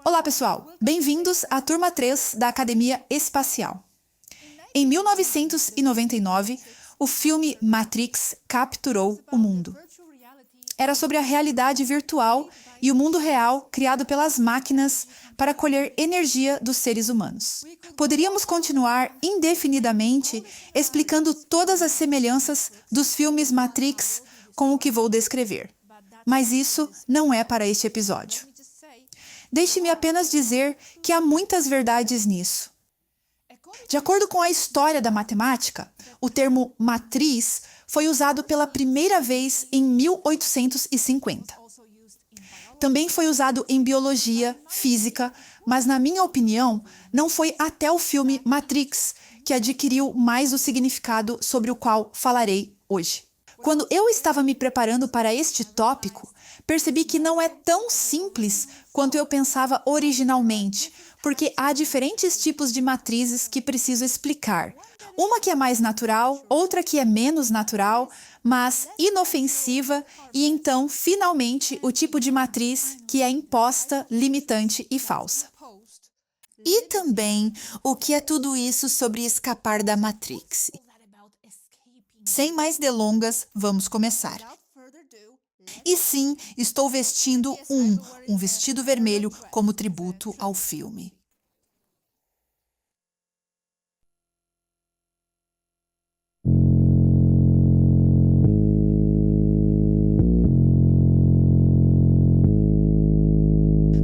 Olá, pessoal! Bem-vindos à turma 3 da Academia Espacial. Em 1999, o filme Matrix capturou o mundo. Era sobre a realidade virtual e o mundo real criado pelas máquinas para colher energia dos seres humanos. Poderíamos continuar indefinidamente explicando todas as semelhanças dos filmes Matrix com o que vou descrever. Mas isso não é para este episódio. Deixe-me apenas dizer que há muitas verdades nisso. De acordo com a história da matemática, o termo matriz foi usado pela primeira vez em 1850. Também foi usado em biologia, física, mas na minha opinião, não foi até o filme Matrix que adquiriu mais o significado sobre o qual falarei hoje. Quando eu estava me preparando para este tópico, percebi que não é tão simples quanto eu pensava originalmente, porque há diferentes tipos de matrizes que preciso explicar. Uma que é mais natural, outra que é menos natural, mas inofensiva, e então, finalmente, o tipo de matriz que é imposta, limitante e falsa. E também o que é tudo isso sobre escapar da Matrix. Sem mais delongas, vamos começar. E sim, estou vestindo um vestido vermelho como tributo ao filme.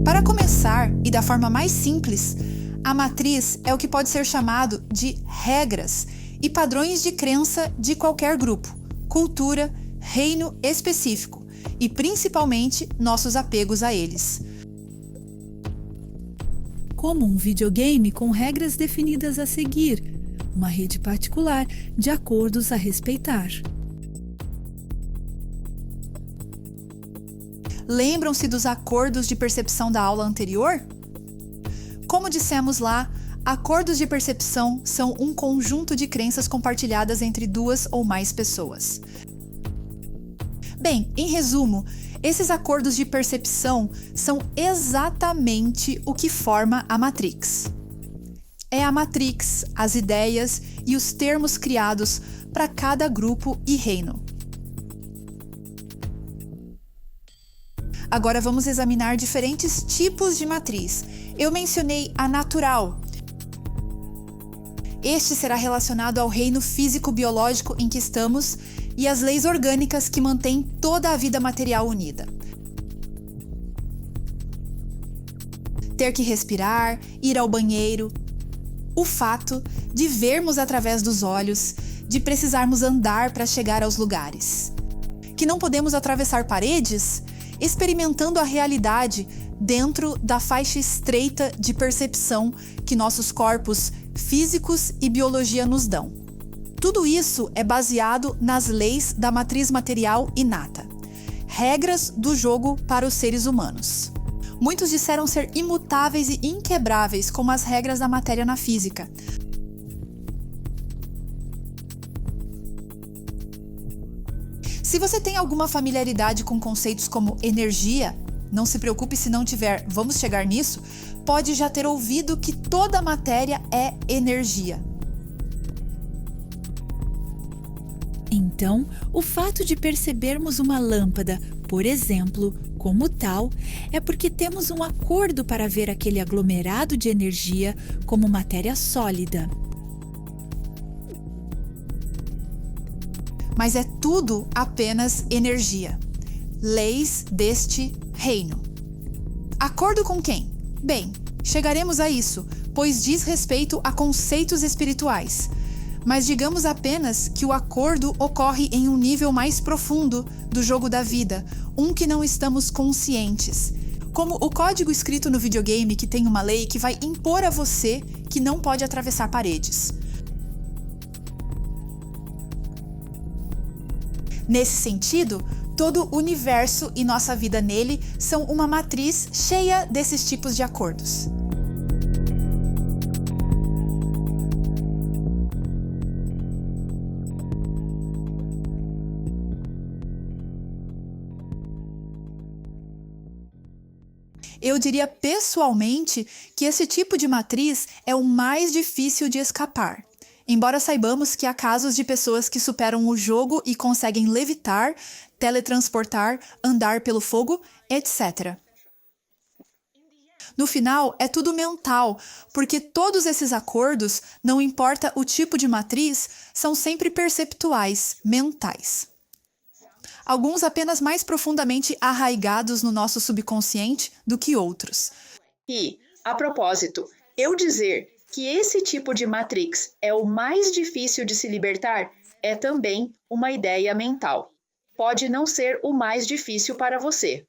Para começar, e da forma mais simples, a matriz é o que pode ser chamado de regras e padrões de crença de qualquer grupo, cultura, reino específico e principalmente nossos apegos a eles. Como um videogame com regras definidas a seguir, uma rede particular de acordos a respeitar. Lembram-se dos acordos de percepção da aula anterior? Como dissemos lá, acordos de percepção são um conjunto de crenças compartilhadas entre duas ou mais pessoas. Bem, em resumo, esses acordos de percepção são exatamente o que forma a Matrix. É a Matrix, as ideias e os termos criados para cada grupo e reino. Agora vamos examinar diferentes tipos de matriz. Eu mencionei a natural. Este será relacionado ao reino físico-biológico em que estamos e às leis orgânicas que mantêm toda a vida material unida. Ter que respirar, ir ao banheiro, o fato de vermos através dos olhos, de precisarmos andar para chegar aos lugares. Que não podemos atravessar paredes, experimentando a realidade dentro da faixa estreita de percepção que nossos corpos físicos e biologia nos dão. Tudo isso é baseado nas leis da matriz material inata, regras do jogo para os seres humanos. Muitos disseram ser imutáveis e inquebráveis como as regras da matéria na física. Se você tem alguma familiaridade com conceitos como energia, não se preocupe se não tiver, vamos chegar nisso, pode já ter ouvido que toda matéria é energia. Então, o fato de percebermos uma lâmpada, por exemplo, como tal, é porque temos um acordo para ver aquele aglomerado de energia como matéria sólida. Mas é tudo apenas energia. Leis deste reino. Acordo com quem? Bem, chegaremos a isso, pois diz respeito a conceitos espirituais. Mas digamos apenas que o acordo ocorre em um nível mais profundo do jogo da vida, um que não estamos conscientes. Como o código escrito no videogame que tem uma lei que vai impor a você que não pode atravessar paredes. Nesse sentido, todo o universo e nossa vida nele são uma matriz cheia desses tipos de acordos. Eu diria pessoalmente que esse tipo de matriz é o mais difícil de escapar. Embora saibamos que há casos de pessoas que superam o jogo e conseguem levitar, teletransportar, andar pelo fogo, etc. No final, é tudo mental, porque todos esses acordos, não importa o tipo de matriz, são sempre perceptuais, mentais. Alguns apenas mais profundamente arraigados no nosso subconsciente do que outros. E, a propósito, eu dizer que esse tipo de matrix é o mais difícil de se libertar é também uma ideia mental. Pode não ser o mais difícil para você.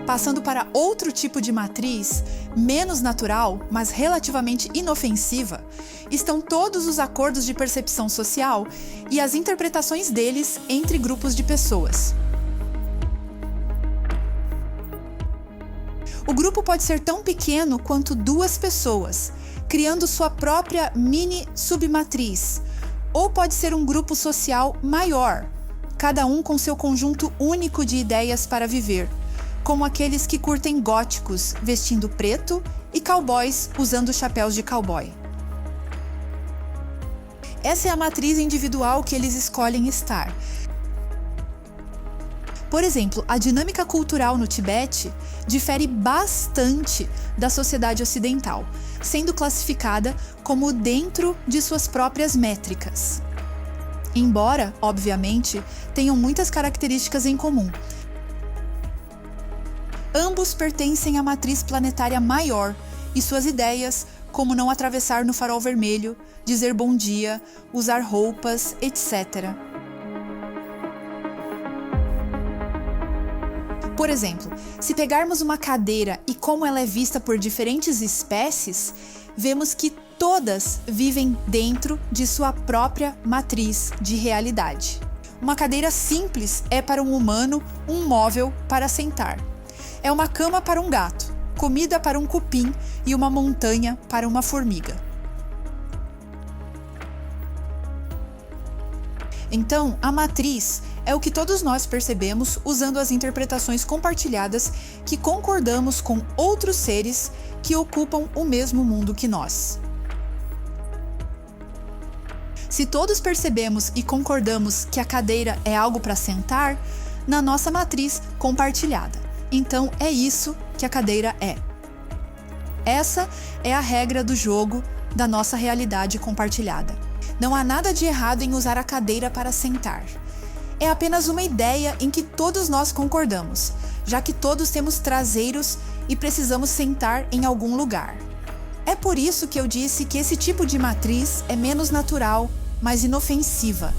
Passando para outro tipo de matriz, menos natural, mas relativamente inofensiva, estão todos os acordos de percepção social e as interpretações deles entre grupos de pessoas. O grupo pode ser tão pequeno quanto 2 pessoas, criando sua própria mini submatriz, ou pode ser um grupo social maior, cada um com seu conjunto único de ideias para viver, como aqueles que curtem góticos vestindo preto e cowboys usando chapéus de cowboy. Essa é a matriz individual que eles escolhem estar. Por exemplo, a dinâmica cultural no Tibete difere bastante da sociedade ocidental, sendo classificada como dentro de suas próprias métricas. Embora, obviamente, tenham muitas características em comum. Ambos pertencem à matriz planetária maior e suas ideias, como não atravessar no farol vermelho, dizer bom dia, usar roupas, etc. Por exemplo, se pegarmos uma cadeira e como ela é vista por diferentes espécies, vemos que todas vivem dentro de sua própria matriz de realidade. Uma cadeira simples é para um humano um móvel para sentar. É uma cama para um gato, comida para um cupim e uma montanha para uma formiga. Então, a matriz é o que todos nós percebemos usando as interpretações compartilhadas que concordamos com outros seres que ocupam o mesmo mundo que nós. Se todos percebemos e concordamos que a cadeira é algo para sentar, na nossa matriz compartilhada. Então, é isso que a cadeira é. Essa é a regra do jogo da nossa realidade compartilhada. Não há nada de errado em usar a cadeira para sentar. É apenas uma ideia em que todos nós concordamos, já que todos temos traseiros e precisamos sentar em algum lugar. É por isso que eu disse que esse tipo de matriz é menos natural, mas inofensiva.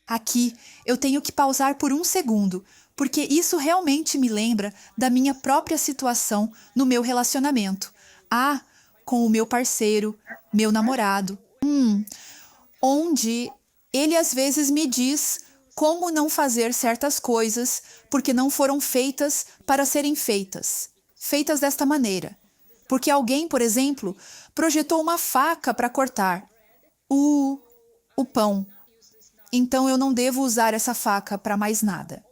Aqui, eu tenho que pausar por um segundo, porque isso realmente me lembra da minha própria situação no meu relacionamento. Com o meu parceiro, meu namorado. Onde ele às vezes me diz como não fazer certas coisas porque não foram feitas para serem feitas. Feitas desta maneira. Porque alguém, por exemplo, projetou uma faca para cortar o pão. Então eu não devo usar essa faca para mais nada.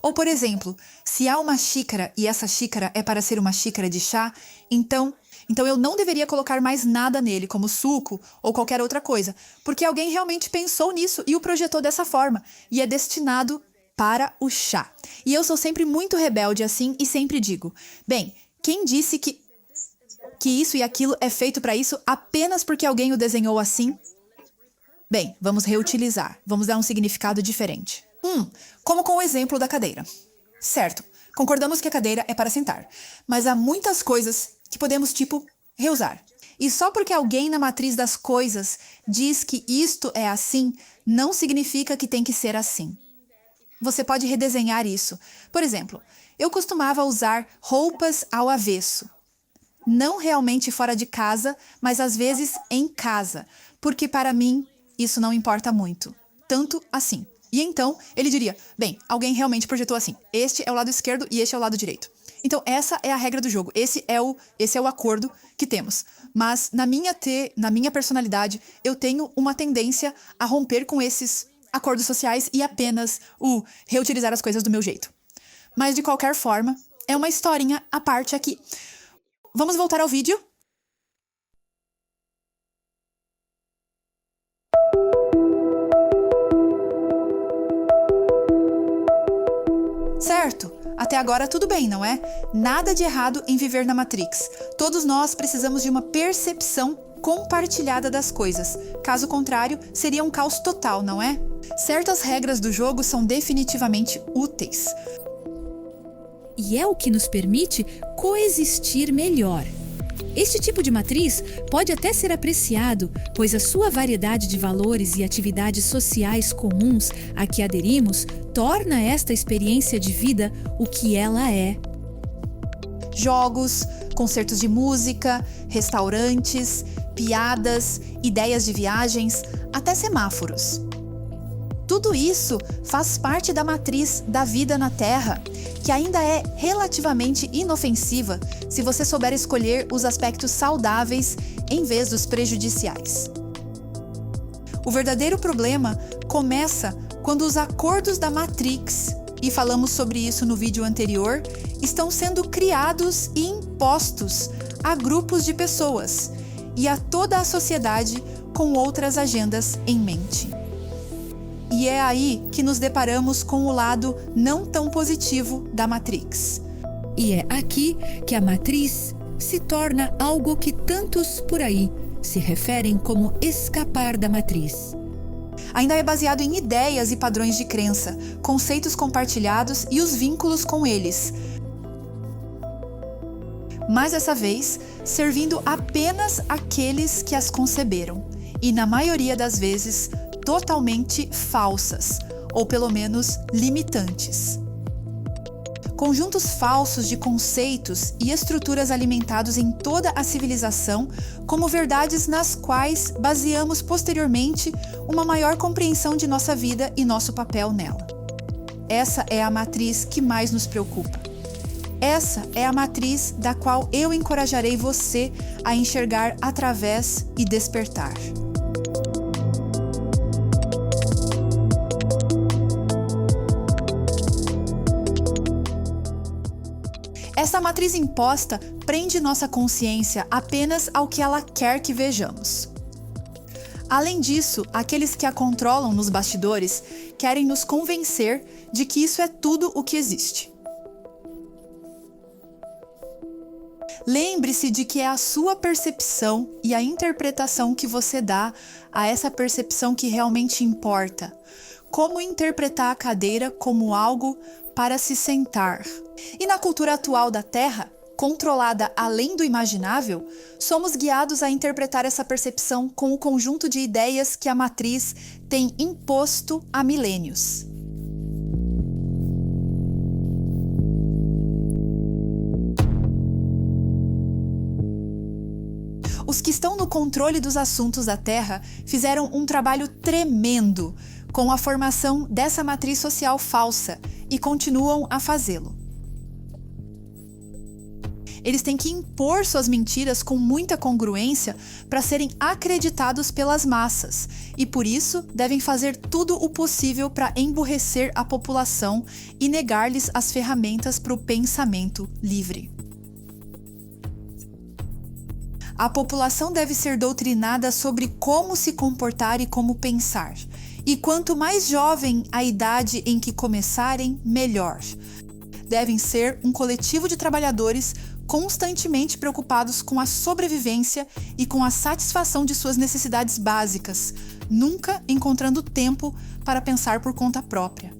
Ou, por exemplo, se há uma xícara e essa xícara é para ser uma xícara de chá, então eu não deveria colocar mais nada nele, como suco ou qualquer outra coisa, porque alguém realmente pensou nisso e o projetou dessa forma, e é destinado para o chá. E eu sou sempre muito rebelde assim e sempre digo, bem, quem disse que isso e aquilo é feito para isso apenas porque alguém o desenhou assim? Bem, vamos reutilizar, vamos dar um significado diferente. Como com o exemplo da cadeira. Certo, concordamos que a cadeira é para sentar, mas há muitas coisas que podemos, reusar. E só porque alguém na matriz das coisas diz que isto é assim, não significa que tem que ser assim. Você pode redesenhar isso. Por exemplo, eu costumava usar roupas ao avesso. Não realmente fora de casa, mas às vezes em casa, porque para mim isso não importa muito. Tanto assim. E então, ele diria, bem, alguém realmente projetou assim. Este é o lado esquerdo e este é o lado direito. Então, essa é a regra do jogo. Esse é o acordo que temos. Mas na minha personalidade, eu tenho uma tendência a romper com esses acordos sociais e apenas reutilizar as coisas do meu jeito. Mas, de qualquer forma, é uma historinha à parte aqui. Vamos voltar ao vídeo? Certo, até agora tudo bem, não é? Nada de errado em viver na Matrix. Todos nós precisamos de uma percepção compartilhada das coisas. Caso contrário, seria um caos total, não é? Certas regras do jogo são definitivamente úteis. E é o que nos permite coexistir melhor. Este tipo de matriz pode até ser apreciado, pois a sua variedade de valores e atividades sociais comuns a que aderimos torna esta experiência de vida o que ela é. Jogos, concertos de música, restaurantes, piadas, ideias de viagens, até semáforos. Tudo isso faz parte da matriz da vida na Terra, que ainda é relativamente inofensiva se você souber escolher os aspectos saudáveis em vez dos prejudiciais. O verdadeiro problema começa quando os acordos da Matrix, e falamos sobre isso no vídeo anterior, estão sendo criados e impostos a grupos de pessoas e a toda a sociedade com outras agendas em mente. E é aí que nos deparamos com o lado não tão positivo da Matrix. E é aqui que a matriz se torna algo que tantos por aí se referem como escapar da matriz. Ainda é baseado em ideias e padrões de crença, conceitos compartilhados e os vínculos com eles. Mas dessa vez, servindo apenas aqueles que as conceberam. E na maioria das vezes, totalmente falsas, ou pelo menos limitantes. Conjuntos falsos de conceitos e estruturas alimentados em toda a civilização como verdades nas quais baseamos posteriormente uma maior compreensão de nossa vida e nosso papel nela. Essa é a matriz que mais nos preocupa. Essa é a matriz da qual eu encorajarei você a enxergar através e despertar. Essa matriz imposta prende nossa consciência apenas ao que ela quer que vejamos. Além disso, aqueles que a controlam nos bastidores querem nos convencer de que isso é tudo o que existe. Lembre-se de que é a sua percepção e a interpretação que você dá a essa percepção que realmente importa. Como interpretar a cadeira como algo para se sentar. E na cultura atual da Terra, controlada além do imaginável, somos guiados a interpretar essa percepção com o conjunto de ideias que a matriz tem imposto há milênios. Os que estão no controle dos assuntos da Terra fizeram um trabalho tremendo com a formação dessa matriz social falsa e continuam a fazê-lo. Eles têm que impor suas mentiras com muita congruência para serem acreditados pelas massas e, por isso, devem fazer tudo o possível para emburrecer a população e negar-lhes as ferramentas para o pensamento livre. A população deve ser doutrinada sobre como se comportar e como pensar. E quanto mais jovem a idade em que começarem, melhor. Devem ser um coletivo de trabalhadores constantemente preocupados com a sobrevivência e com a satisfação de suas necessidades básicas, nunca encontrando tempo para pensar por conta própria.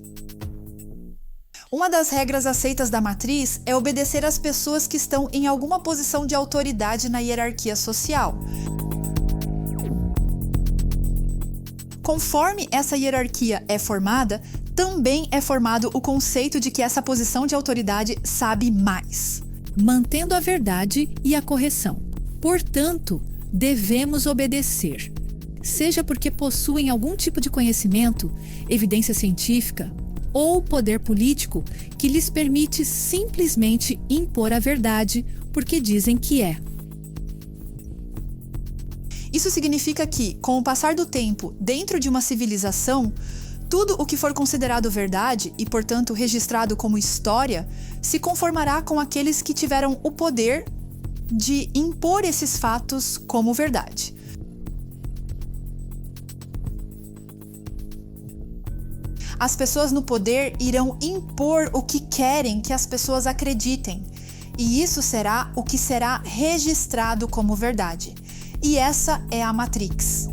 Uma das regras aceitas da matriz é obedecer às pessoas que estão em alguma posição de autoridade na hierarquia social. Conforme essa hierarquia é formada, também é formado o conceito de que essa posição de autoridade sabe mais, mantendo a verdade e a correção. Portanto, devemos obedecer, seja porque possuem algum tipo de conhecimento, evidência científica ou poder político que lhes permite simplesmente impor a verdade porque dizem que é. Isso significa que, com o passar do tempo dentro de uma civilização, tudo o que for considerado verdade e, portanto, registrado como história, se conformará com aqueles que tiveram o poder de impor esses fatos como verdade. As pessoas no poder irão impor o que querem que as pessoas acreditem, e isso será o que será registrado como verdade. E essa é a Matrix.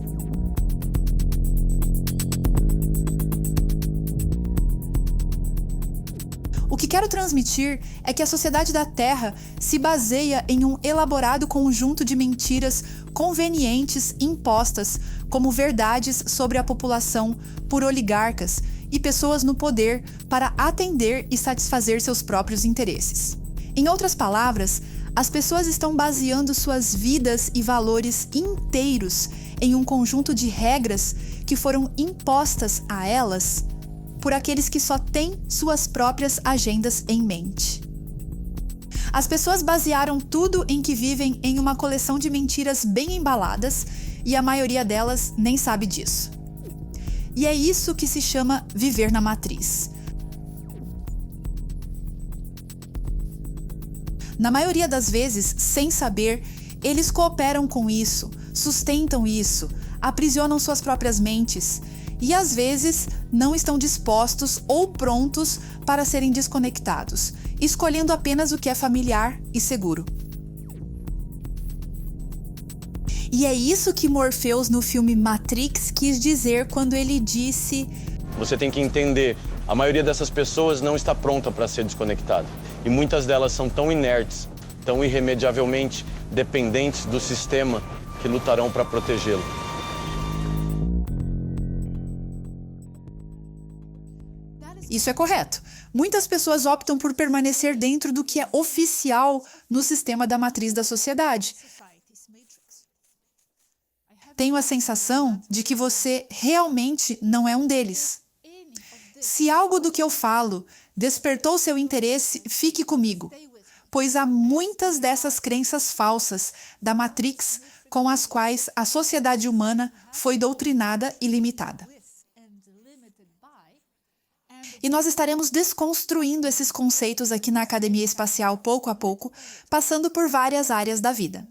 O que quero transmitir é que a sociedade da Terra se baseia em um elaborado conjunto de mentiras convenientes impostas como verdades sobre a população por oligarcas e pessoas no poder para atender e satisfazer seus próprios interesses. Em outras palavras, as pessoas estão baseando suas vidas e valores inteiros em um conjunto de regras que foram impostas a elas por aqueles que só têm suas próprias agendas em mente. As pessoas basearam tudo em que vivem em uma coleção de mentiras bem embaladas e a maioria delas nem sabe disso. E é isso que se chama viver na matriz. Na maioria das vezes, sem saber, eles cooperam com isso, sustentam isso, aprisionam suas próprias mentes e às vezes não estão dispostos ou prontos para serem desconectados, escolhendo apenas o que é familiar e seguro. E é isso que Morpheus no filme Matrix quis dizer quando ele disse: você tem que entender, a maioria dessas pessoas não está pronta para ser desconectada. E muitas delas são tão inertes, tão irremediavelmente dependentes do sistema que lutarão para protegê-lo. Isso é correto. Muitas pessoas optam por permanecer dentro do que é oficial no sistema da matriz da sociedade. Tenho a sensação de que você realmente não é um deles. Se algo do que eu falo despertou seu interesse, fique comigo, pois há muitas dessas crenças falsas da Matrix com as quais a sociedade humana foi doutrinada e limitada. E nós estaremos desconstruindo esses conceitos aqui na Academia Espacial pouco a pouco, passando por várias áreas da vida.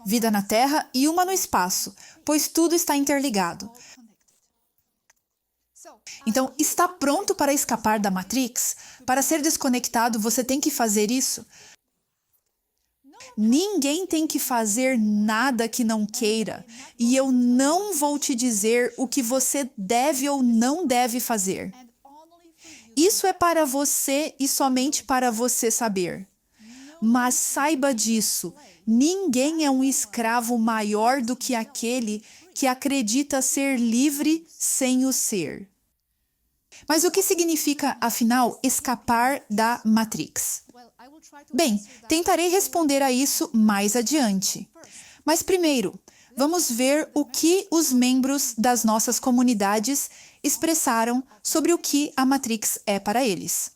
Vida na Terra e uma no espaço, pois tudo está interligado. Então, está pronto para escapar da Matrix? Para ser desconectado, você tem que fazer isso? Ninguém tem que fazer nada que não queira, e eu não vou te dizer o que você deve ou não deve fazer. Isso é para você e somente para você saber. Mas saiba disso, ninguém é um escravo maior do que aquele que acredita ser livre sem o ser. Mas o que significa, afinal, escapar da Matrix? Bem, tentarei responder a isso mais adiante. Mas primeiro, vamos ver o que os membros das nossas comunidades expressaram sobre o que a Matrix é para eles.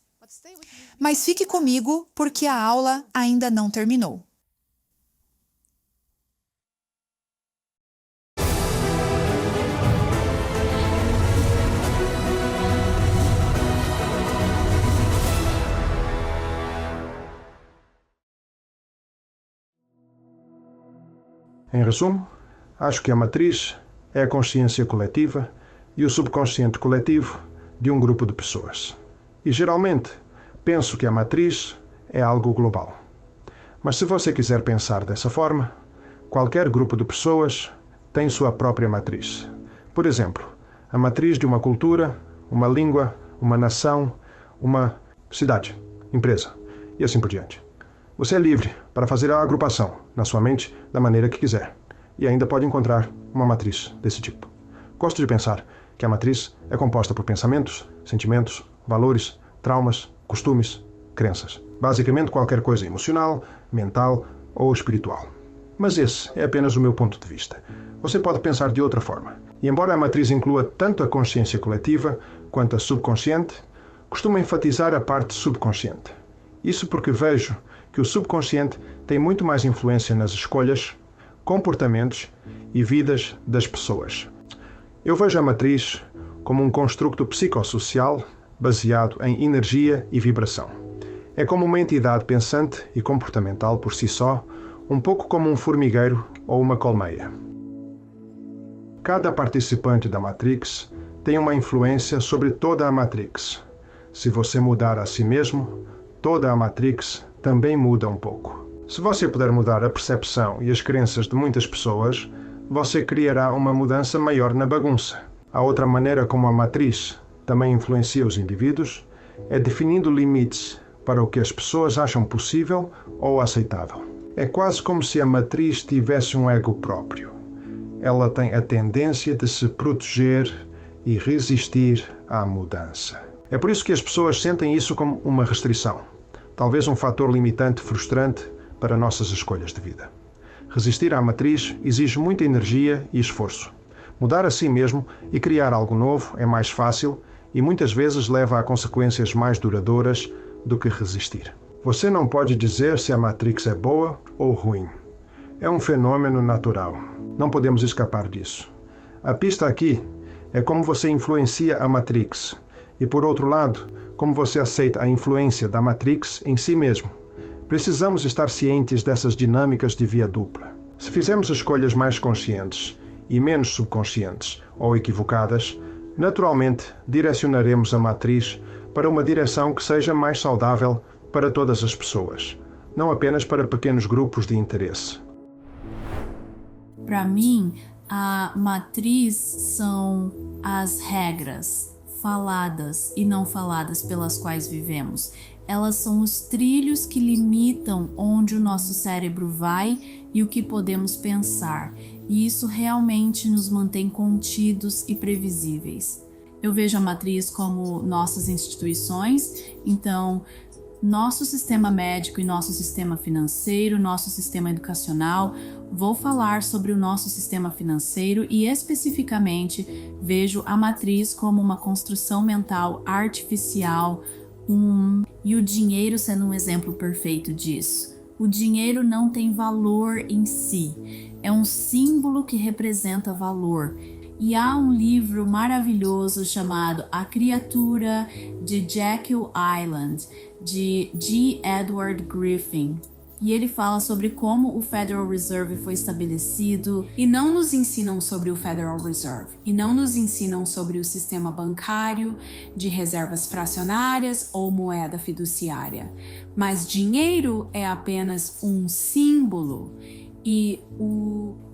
Mas fique comigo, porque a aula ainda não terminou. Em resumo, acho que a matriz é a consciência coletiva e o subconsciente coletivo de um grupo de pessoas. E geralmente, penso que a matriz é algo global. Mas se você quiser pensar dessa forma, qualquer grupo de pessoas tem sua própria matriz. Por exemplo, a matriz de uma cultura, uma língua, uma nação, uma cidade, empresa e assim por diante. Você é livre para fazer a agrupação na sua mente da maneira que quiser e ainda pode encontrar uma matriz desse tipo. Gosto de pensar que a matriz é composta por pensamentos, sentimentos, valores, traumas, costumes, crenças. Basicamente qualquer coisa emocional, mental ou espiritual. Mas esse é apenas o meu ponto de vista. Você pode pensar de outra forma. E embora a matriz inclua tanto a consciência coletiva quanto a subconsciente, costumo enfatizar a parte subconsciente. Isso porque vejo que o subconsciente tem muito mais influência nas escolhas, comportamentos e vidas das pessoas. Eu vejo a matriz como um construto psicossocial baseado em energia e vibração. É como uma entidade pensante e comportamental por si só, um pouco como um formigueiro ou uma colmeia. Cada participante da Matrix tem uma influência sobre toda a Matrix. Se você mudar a si mesmo, toda a Matrix também muda um pouco. Se você puder mudar a percepção e as crenças de muitas pessoas, você criará uma mudança maior na bagunça. A outra maneira como a Matriz também influencia os indivíduos é definindo limites para o que as pessoas acham possível ou aceitável. É quase como se a Matriz tivesse um ego próprio. Ela tem a tendência de se proteger e resistir à mudança. É por isso que as pessoas sentem isso como uma restrição, talvez um fator limitante frustrante para nossas escolhas de vida. Resistir à matriz exige muita energia e esforço. Mudar a si mesmo e criar algo novo é mais fácil e muitas vezes leva a consequências mais duradouras do que resistir. Você não pode dizer se a Matrix é boa ou ruim. É um fenômeno natural. Não podemos escapar disso. A pista aqui é como você influencia a Matrix e, por outro lado, como você aceita a influência da Matrix em si mesmo. Precisamos estar cientes dessas dinâmicas de via dupla. Se fizermos escolhas mais conscientes e menos subconscientes ou equivocadas, naturalmente direcionaremos a Matriz para uma direção que seja mais saudável para todas as pessoas, não apenas para pequenos grupos de interesse. Para mim, a matriz são as regras faladas e não faladas pelas quais vivemos. Elas são os trilhos que limitam onde o nosso cérebro vai e o que podemos pensar. E isso realmente nos mantém contidos e previsíveis. Eu vejo a matriz como nossas instituições, então nosso sistema médico e nosso sistema financeiro, nosso sistema educacional. Vou falar sobre o nosso sistema financeiro e especificamente vejo a matriz como uma construção mental artificial, e o dinheiro sendo um exemplo perfeito disso. O dinheiro não tem valor em si, é um símbolo que representa valor. E há um livro maravilhoso chamado A Criatura de Jekyll Island, de G. Edward Griffin. E ele fala sobre como o Federal Reserve foi estabelecido e não nos ensinam sobre o Federal Reserve. E não nos ensinam sobre o sistema bancário, de reservas fracionárias ou moeda fiduciária. Mas dinheiro é apenas um símbolo. E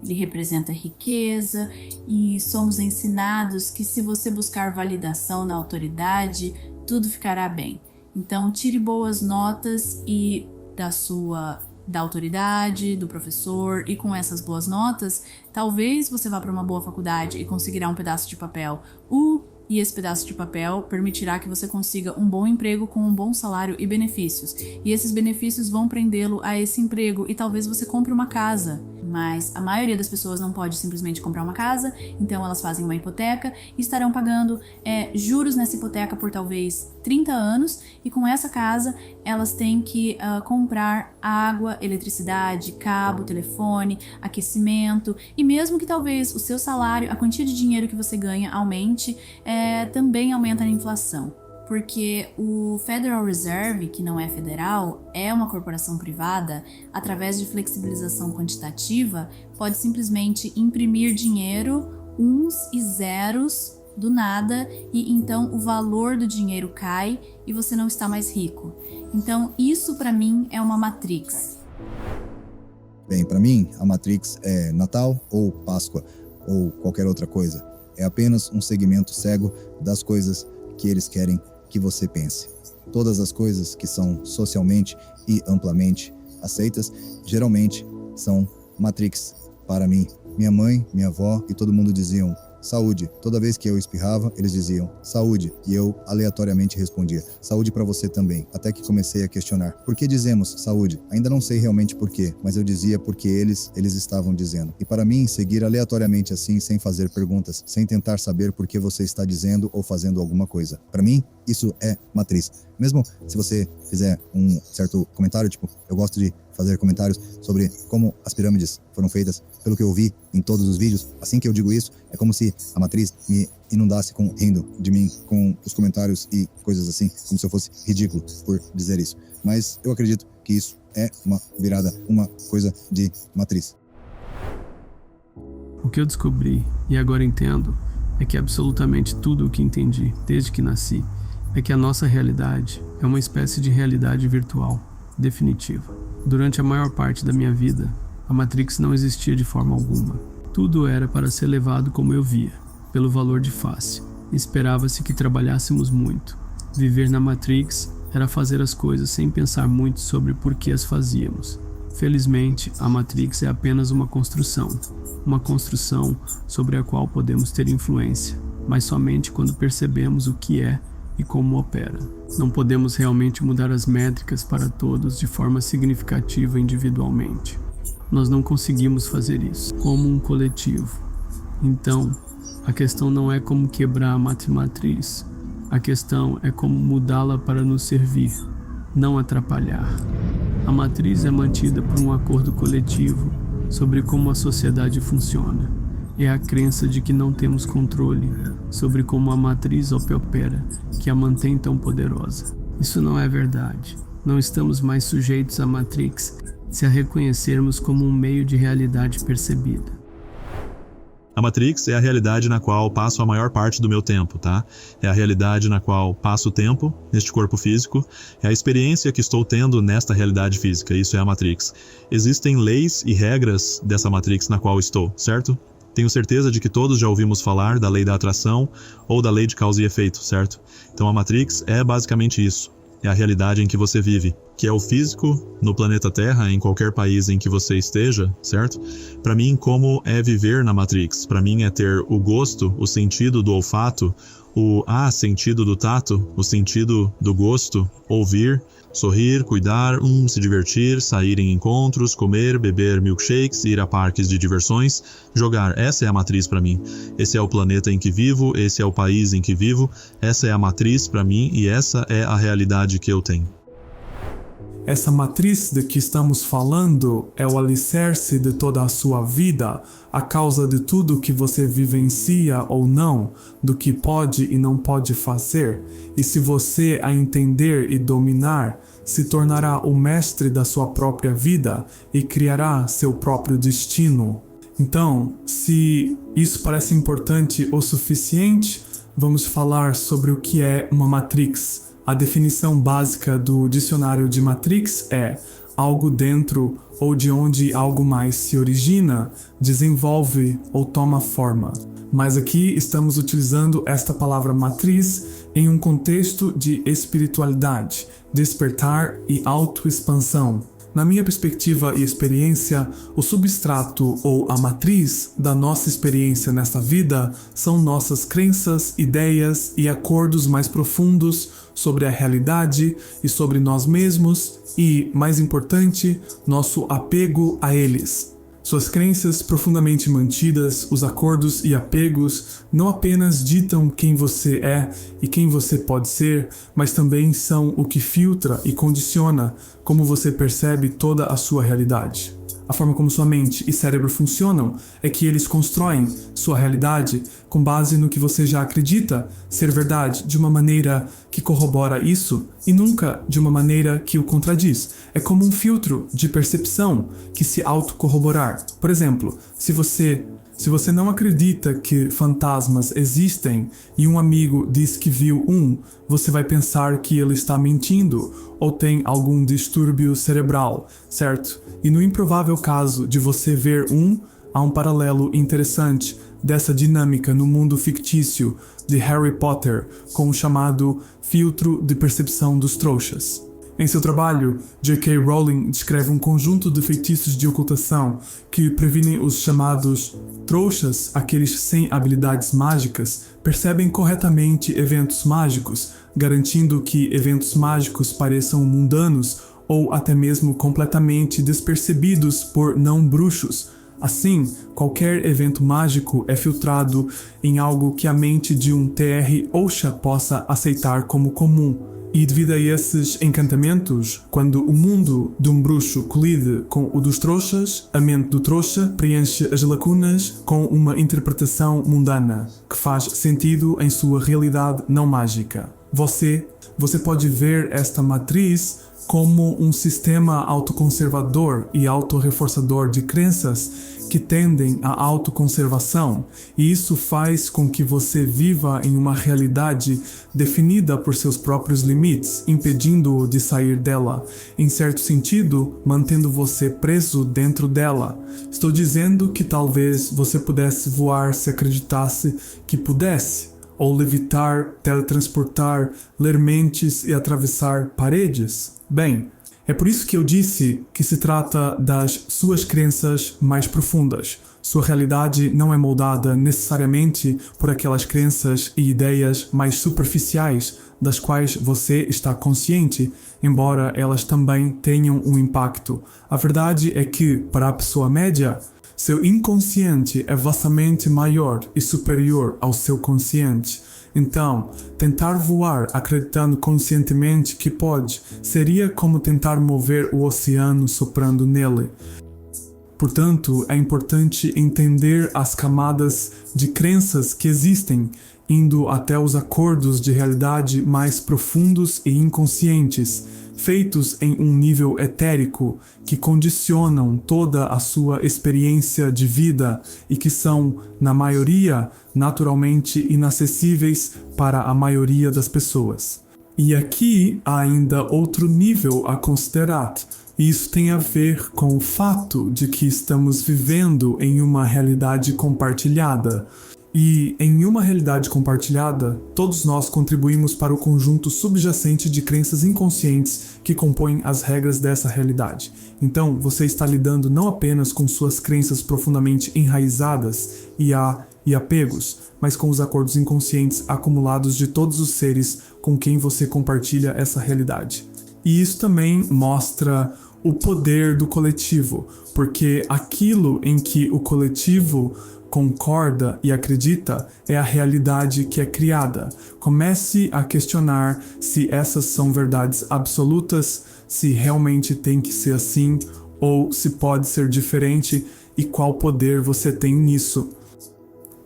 ele representa riqueza e somos ensinados que se você buscar validação na autoridade, tudo ficará bem. Então tire boas notas da autoridade, do professor, e com essas boas notas, talvez você vá para uma boa faculdade e conseguirá um pedaço de papel. E esse pedaço de papel permitirá que você consiga um bom emprego com um bom salário e benefícios. E esses benefícios vão prendê-lo a esse emprego e talvez você compre uma casa. Mas a maioria das pessoas não pode simplesmente comprar uma casa, então elas fazem uma hipoteca e estarão pagando juros nessa hipoteca por talvez 30 anos, e com essa casa elas têm que comprar água, eletricidade, cabo, telefone, aquecimento, e mesmo que talvez o seu salário, a quantia de dinheiro que você ganha aumente, também aumenta a inflação. Porque o Federal Reserve, que não é federal, é uma corporação privada, através de flexibilização quantitativa, pode simplesmente imprimir dinheiro, uns e zeros, do nada, e então o valor do dinheiro cai e você não está mais rico. Então isso para mim é uma Matrix. Bem, para mim a Matrix é Natal ou Páscoa ou qualquer outra coisa. É apenas um segmento cego das coisas que eles querem que você pense. Todas as coisas que são socialmente e amplamente aceitas, geralmente são Matrix. Para mim, minha mãe, minha avó e todo mundo diziam: saúde. Toda vez que eu espirrava, eles diziam, saúde. E eu aleatoriamente respondia, saúde para você também. Até que comecei a questionar, por que dizemos saúde? Ainda não sei realmente por quê, mas eu dizia porque eles estavam dizendo. E para mim, seguir aleatoriamente assim, sem fazer perguntas, sem tentar saber por que você está dizendo ou fazendo alguma coisa. Para mim, isso é matriz. Mesmo se você fizer um certo comentário, tipo, eu gosto de fazer comentários sobre como as pirâmides foram feitas, pelo que eu vi em todos os vídeos. Assim que eu digo isso, é como se a matriz me inundasse rindo de mim com os comentários e coisas assim, como se eu fosse ridículo por dizer isso. Mas eu acredito que isso é uma virada, uma coisa de matriz. O que eu descobri, e agora entendo, é que absolutamente tudo o que entendi, desde que nasci, é que a nossa realidade é uma espécie de realidade virtual, definitiva. Durante a maior parte da minha vida, a Matrix não existia de forma alguma. Tudo era para ser levado como eu via, pelo valor de face. Esperava-se que trabalhássemos muito. Viver na Matrix era fazer as coisas sem pensar muito sobre por que as fazíamos. Felizmente, a Matrix é apenas uma construção sobre a qual podemos ter influência, mas somente quando percebemos o que é e como opera. Não podemos realmente mudar as métricas para todos de forma significativa individualmente. Nós não conseguimos fazer isso como um coletivo. Então, a questão não é como quebrar a matriz. A questão é como mudá-la para nos servir, não atrapalhar. A matriz é mantida por um acordo coletivo sobre como a sociedade funciona. É a crença de que não temos controle sobre como a matriz opera que a mantém tão poderosa. Isso não é verdade. Não estamos mais sujeitos à Matrix se a reconhecermos como um meio de realidade percebida. A Matrix é a realidade na qual passo a maior parte do meu tempo, tá? É a realidade na qual passo o tempo neste corpo físico. É a experiência que estou tendo nesta realidade física. Isso é a Matrix. Existem leis e regras dessa Matrix na qual estou, certo? Tenho certeza de que todos já ouvimos falar da lei da atração ou da lei de causa e efeito, certo? Então a Matrix é basicamente isso. É a realidade em que você vive, que é o físico no planeta Terra, em qualquer país em que você esteja, certo? Para mim, como é viver na Matrix? Para mim é ter o gosto, o sentido do olfato, o sentido do tato, o sentido do gosto, ouvir, sorrir, cuidar, se divertir, sair em encontros, comer, beber milkshakes, ir a parques de diversões, jogar. Essa é a matriz para mim. Esse é o planeta em que vivo, esse é o país em que vivo, essa é a matriz para mim e essa é a realidade que eu tenho. Essa matriz de que estamos falando é o alicerce de toda a sua vida, a causa de tudo que você vivencia ou não, do que pode e não pode fazer. E se você a entender e dominar, se tornará o mestre da sua própria vida e criará seu próprio destino. Então, se isso parece importante o suficiente, vamos falar sobre o que é uma matrix. A definição básica do dicionário de Matrix é algo dentro ou de onde algo mais se origina, desenvolve ou toma forma. Mas aqui estamos utilizando esta palavra matriz em um contexto de espiritualidade, despertar e autoexpansão. Na minha perspectiva e experiência, o substrato ou a matriz da nossa experiência nesta vida são nossas crenças, ideias e acordos mais profundos sobre a realidade e sobre nós mesmos e, mais importante, nosso apego a eles. Suas crenças profundamente mantidas, os acordos e apegos não apenas ditam quem você é e quem você pode ser, mas também são o que filtra e condiciona como você percebe toda a sua realidade. A forma como sua mente e cérebro funcionam é que eles constroem sua realidade com base no que você já acredita ser verdade de uma maneira que corrobora isso e nunca de uma maneira que o contradiz. É como um filtro de percepção que se autocorroborar. Por exemplo, se você não acredita que fantasmas existem e um amigo diz que viu você vai pensar que ele está mentindo ou tem algum distúrbio cerebral, certo? E no improvável caso de você ver há um paralelo interessante dessa dinâmica no mundo fictício de Harry Potter com o chamado filtro de percepção dos trouxas. Em seu trabalho, J.K. Rowling descreve um conjunto de feitiços de ocultação que previnem os chamados trouxas, aqueles sem habilidades mágicas, percebem corretamente eventos mágicos, garantindo que eventos mágicos pareçam mundanos ou até mesmo completamente despercebidos por não bruxos. Assim, qualquer evento mágico é filtrado em algo que a mente de um TR Osha possa aceitar como comum. E devido a esses encantamentos, quando o mundo de um bruxo colide com o dos trouxas, a mente do trouxa preenche as lacunas com uma interpretação mundana, que faz sentido em sua realidade não mágica. Você pode ver esta matriz como um sistema autoconservador e autorreforçador de crenças que tendem à autoconservação, e isso faz com que você viva em uma realidade definida por seus próprios limites, impedindo-o de sair dela, em certo sentido, mantendo você preso dentro dela. Estou dizendo que talvez você pudesse voar se acreditasse que pudesse, ou levitar, teletransportar, ler mentes e atravessar paredes. Bem, é por isso que eu disse que se trata das suas crenças mais profundas. Sua realidade não é moldada necessariamente por aquelas crenças e ideias mais superficiais das quais você está consciente, embora elas também tenham um impacto. A verdade é que, para a pessoa média, seu inconsciente é vastamente maior e superior ao seu consciente. Então, tentar voar acreditando conscientemente que pode seria como tentar mover o oceano soprando nele. Portanto, é importante entender as camadas de crenças que existem, indo até os acordos de realidade mais profundos e inconscientes, feitos em um nível etérico, que condicionam toda a sua experiência de vida e que são, na maioria, naturalmente inacessíveis para a maioria das pessoas. E aqui há ainda outro nível a considerar. Isso tem a ver com o fato de que estamos vivendo em uma realidade compartilhada. E, em uma realidade compartilhada, todos nós contribuímos para o conjunto subjacente de crenças inconscientes que compõem as regras dessa realidade. Então, você está lidando não apenas com suas crenças profundamente enraizadas e apegos, mas com os acordos inconscientes acumulados de todos os seres com quem você compartilha essa realidade. E isso também mostra o poder do coletivo, porque aquilo em que o coletivo concorda e acredita é a realidade que é criada. Comece a questionar se essas são verdades absolutas, se realmente tem que ser assim, ou se pode ser diferente e qual poder você tem nisso.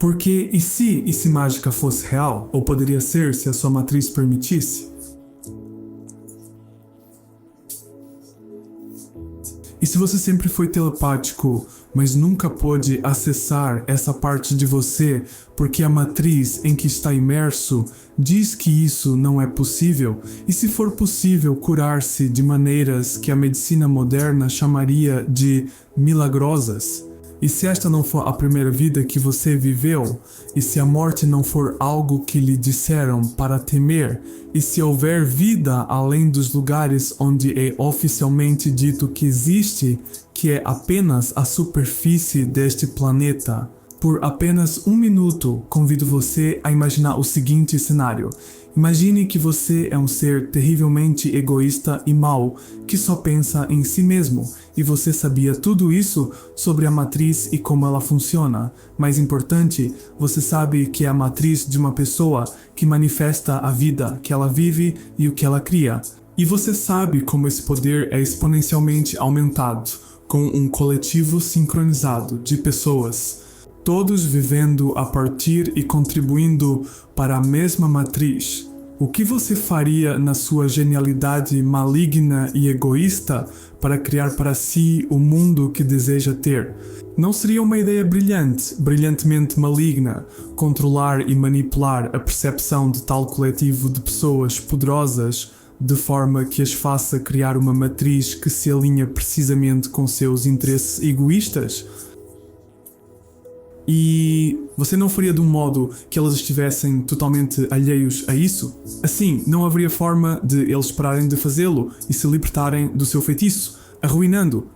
Porque e se mágica fosse real? Ou poderia ser se a sua matriz permitisse? E se você sempre foi telepático, mas nunca pôde acessar essa parte de você porque a matriz em que está imerso diz que isso não é possível? E se for possível curar-se de maneiras que a medicina moderna chamaria de milagrosas? E se esta não for a primeira vida que você viveu? E se a morte não for algo que lhe disseram para temer? E se houver vida além dos lugares onde é oficialmente dito que existe, que é apenas a superfície deste planeta? Por apenas um minuto, convido você a imaginar o seguinte cenário. Imagine que você é um ser terrivelmente egoísta e mau, que só pensa em si mesmo, e você sabia tudo isso sobre a matriz e como ela funciona. Mais importante, você sabe que é a matriz de uma pessoa que manifesta a vida que ela vive e o que ela cria. E você sabe como esse poder é exponencialmente aumentado, com um coletivo sincronizado de pessoas, todos vivendo a partir e contribuindo para a mesma matriz. O que você faria na sua genialidade maligna e egoísta para criar para si o mundo que deseja ter? Não seria uma ideia brilhantemente maligna, controlar e manipular a percepção de tal coletivo de pessoas poderosas, de forma que as faça criar uma matriz que se alinha precisamente com seus interesses egoístas? E você não faria de um modo que eles estivessem totalmente alheios a isso? Assim, não haveria forma de eles pararem de fazê-lo e se libertarem do seu feitiço,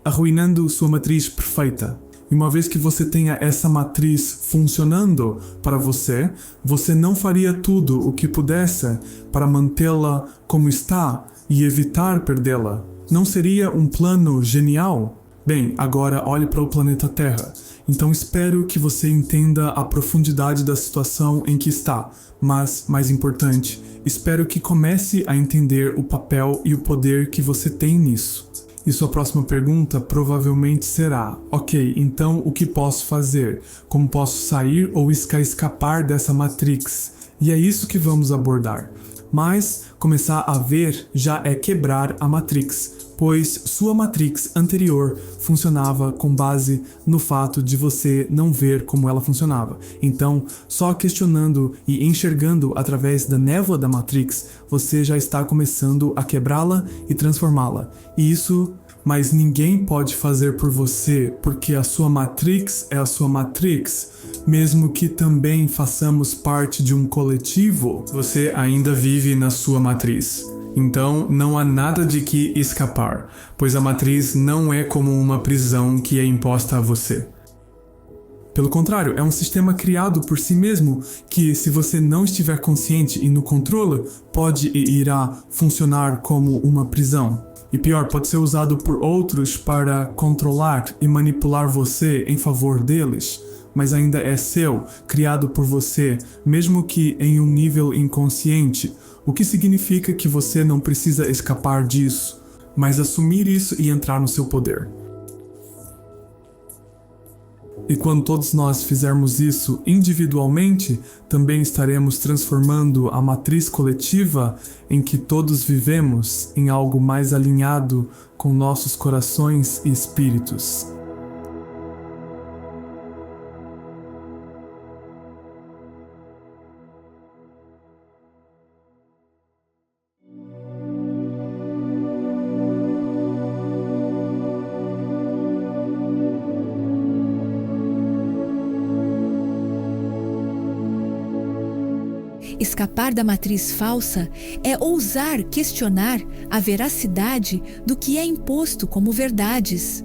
arruinando sua matriz perfeita. E uma vez que você tenha essa matriz funcionando para você, você não faria tudo o que pudesse para mantê-la como está e evitar perdê-la. Não seria um plano genial? Bem, agora olhe para o planeta Terra. Então espero que você entenda a profundidade da situação em que está, mas, mais importante, espero que comece a entender o papel e o poder que você tem nisso. E sua próxima pergunta provavelmente será: ok, então o que posso fazer? Como posso sair ou escapar dessa matrix? E é isso que vamos abordar. Mas começar a ver já é quebrar a matrix, pois sua matrix anterior funcionava com base no fato de você não ver como ela funcionava. Então, só questionando e enxergando através da névoa da matrix, você já está começando a quebrá-la e transformá-la. E isso, mas ninguém pode fazer por você, porque a sua matrix é a sua matrix. Mesmo que também façamos parte de um coletivo, você ainda vive na sua matriz. Então, não há nada de que escapar, pois a matriz não é como uma prisão que é imposta a você. Pelo contrário, é um sistema criado por si mesmo que, se você não estiver consciente e no controle, pode e irá funcionar como uma prisão. E pior, pode ser usado por outros para controlar e manipular você em favor deles, mas ainda é seu, criado por você, mesmo que em um nível inconsciente, o que significa que você não precisa escapar disso, mas assumir isso e entrar no seu poder. E quando todos nós fizermos isso individualmente, também estaremos transformando a matriz coletiva em que todos vivemos em algo mais alinhado com nossos corações e espíritos. Escapar da matriz falsa é ousar questionar a veracidade do que é imposto como verdades.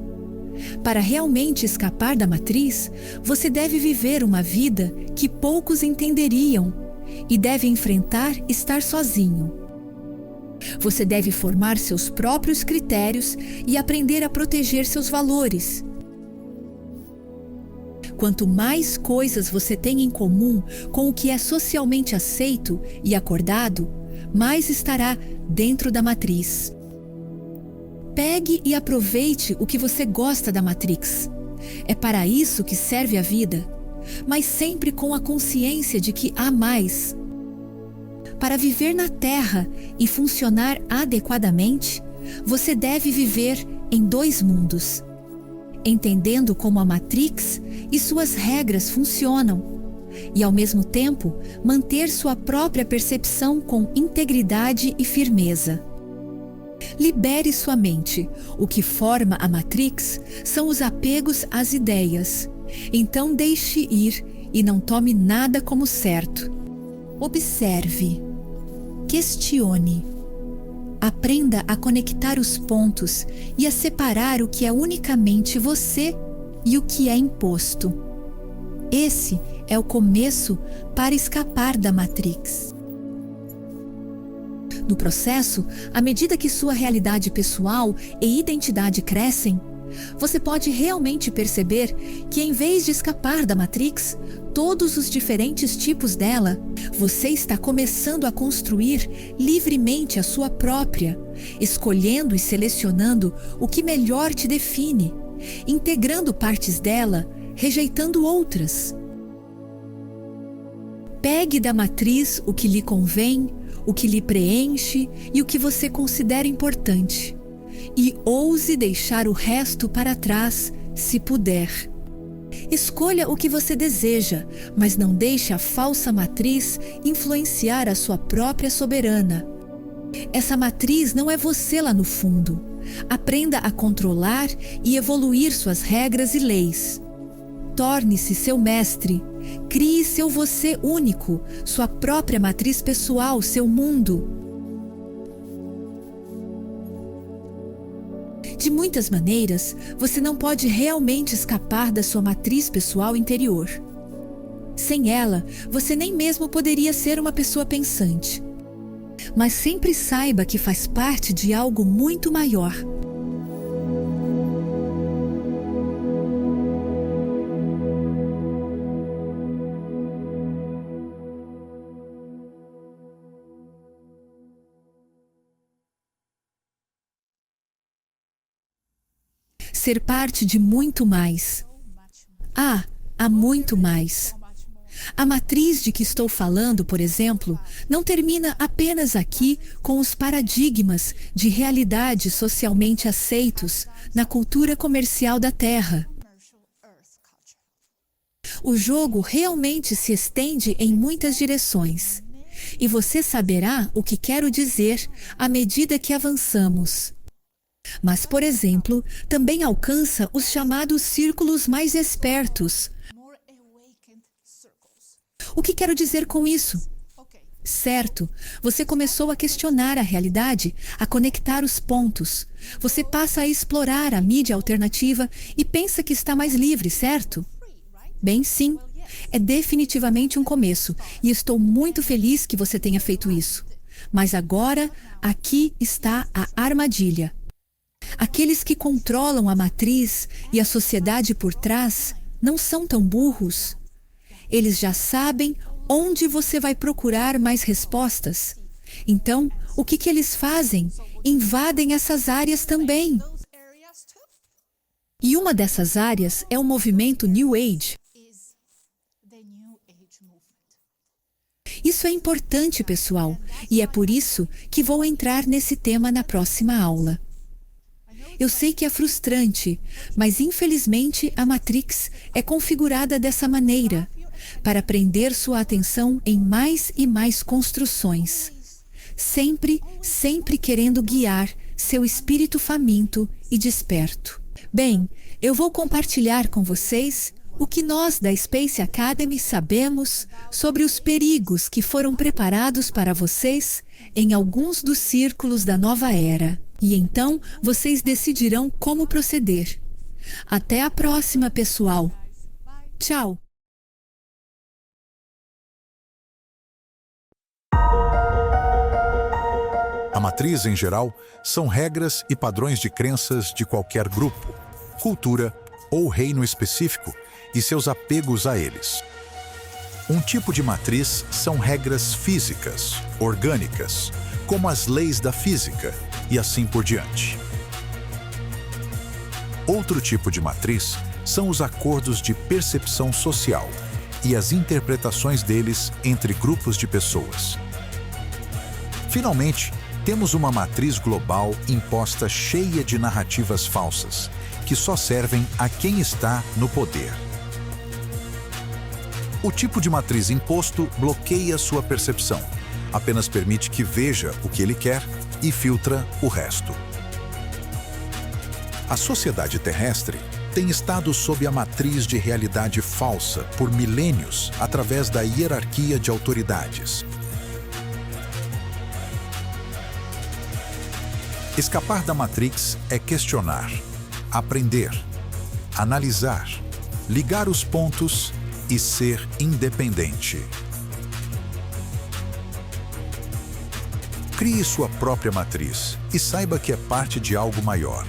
Para realmente escapar da matriz, você deve viver uma vida que poucos entenderiam e deve enfrentar estar sozinho. Você deve formar seus próprios critérios e aprender a proteger seus valores. Quanto mais coisas você tem em comum com o que é socialmente aceito e acordado, mais estará dentro da matriz. Pegue e aproveite o que você gosta da Matrix. É para isso que serve a vida, mas sempre com a consciência de que há mais. Para viver na Terra e funcionar adequadamente, você deve viver em 2 mundos. Entendendo como a Matrix e suas regras funcionam, e ao mesmo tempo manter sua própria percepção com integridade e firmeza. Libere sua mente. O que forma a Matrix são os apegos às ideias. Então deixe ir e não tome nada como certo. Observe. Questione. Aprenda a conectar os pontos e a separar o que é unicamente você e o que é imposto. Esse é o começo para escapar da Matrix. No processo, à medida que sua realidade pessoal e identidade crescem, você pode realmente perceber que, em vez de escapar da Matrix, todos os diferentes tipos dela, você está começando a construir livremente a sua própria, escolhendo e selecionando o que melhor te define, integrando partes dela, rejeitando outras. Pegue da matriz o que lhe convém, o que lhe preenche e o que você considera importante. E ouse deixar o resto para trás, se puder. Escolha o que você deseja, mas não deixe a falsa matriz influenciar a sua própria soberana. Essa matriz não é você lá no fundo. Aprenda a controlar e evoluir suas regras e leis. torne-se seu mestre. Crie seu você único, sua própria matriz pessoal, seu mundo. De muitas maneiras, você não pode realmente escapar da sua matriz pessoal interior. Sem ela, você nem mesmo poderia ser uma pessoa pensante. Mas sempre saiba que faz parte de algo muito maior. Ser parte de muito mais. Há muito mais. A matriz de que estou falando, por exemplo, não termina apenas aqui com os paradigmas de realidade socialmente aceitos na cultura comercial da Terra. O jogo realmente se estende em muitas direções, e você saberá o que quero dizer à medida que avançamos. Mas, por exemplo, também alcança os chamados círculos mais espertos. O que quero dizer com isso? Certo, você começou a questionar a realidade, a conectar os pontos. Você passa a explorar a mídia alternativa e pensa que está mais livre, certo? Bem, sim, é definitivamente um começo e estou muito feliz que você tenha feito isso. Mas agora, aqui está a armadilha. Aqueles que controlam a matriz e a sociedade por trás não são tão burros. Eles já sabem onde você vai procurar mais respostas. Então, o que eles fazem? Invadem essas áreas também. E uma dessas áreas é o movimento New Age. Isso é importante, pessoal, e é por isso que vou entrar nesse tema na próxima aula. Eu sei que é frustrante, mas infelizmente a Matrix é configurada dessa maneira, para prender sua atenção em mais e mais construções. Sempre querendo guiar seu espírito faminto e desperto. Bem, eu vou compartilhar com vocês o que nós da Space Academy sabemos sobre os perigos que foram preparados para vocês em alguns dos círculos da nova era. E então vocês decidirão como proceder. Até a próxima, pessoal. Tchau. A matriz, em geral, são regras e padrões de crenças de qualquer grupo, cultura ou reino específico e seus apegos a eles. Um tipo de matriz são regras físicas, orgânicas, como as leis da física e assim por diante. Outro tipo de matriz são os acordos de percepção social e as interpretações deles entre grupos de pessoas. Finalmente, temos uma matriz global imposta cheia de narrativas falsas, que só servem a quem está no poder. O tipo de matriz imposto bloqueia sua percepção, apenas permite que veja o que ele quer e filtra o resto. A sociedade terrestre tem estado sob a matriz de realidade falsa por milênios através da hierarquia de autoridades. Escapar da Matrix é questionar, aprender, analisar, ligar os pontos e ser independente. Crie sua própria matriz e saiba que é parte de algo maior.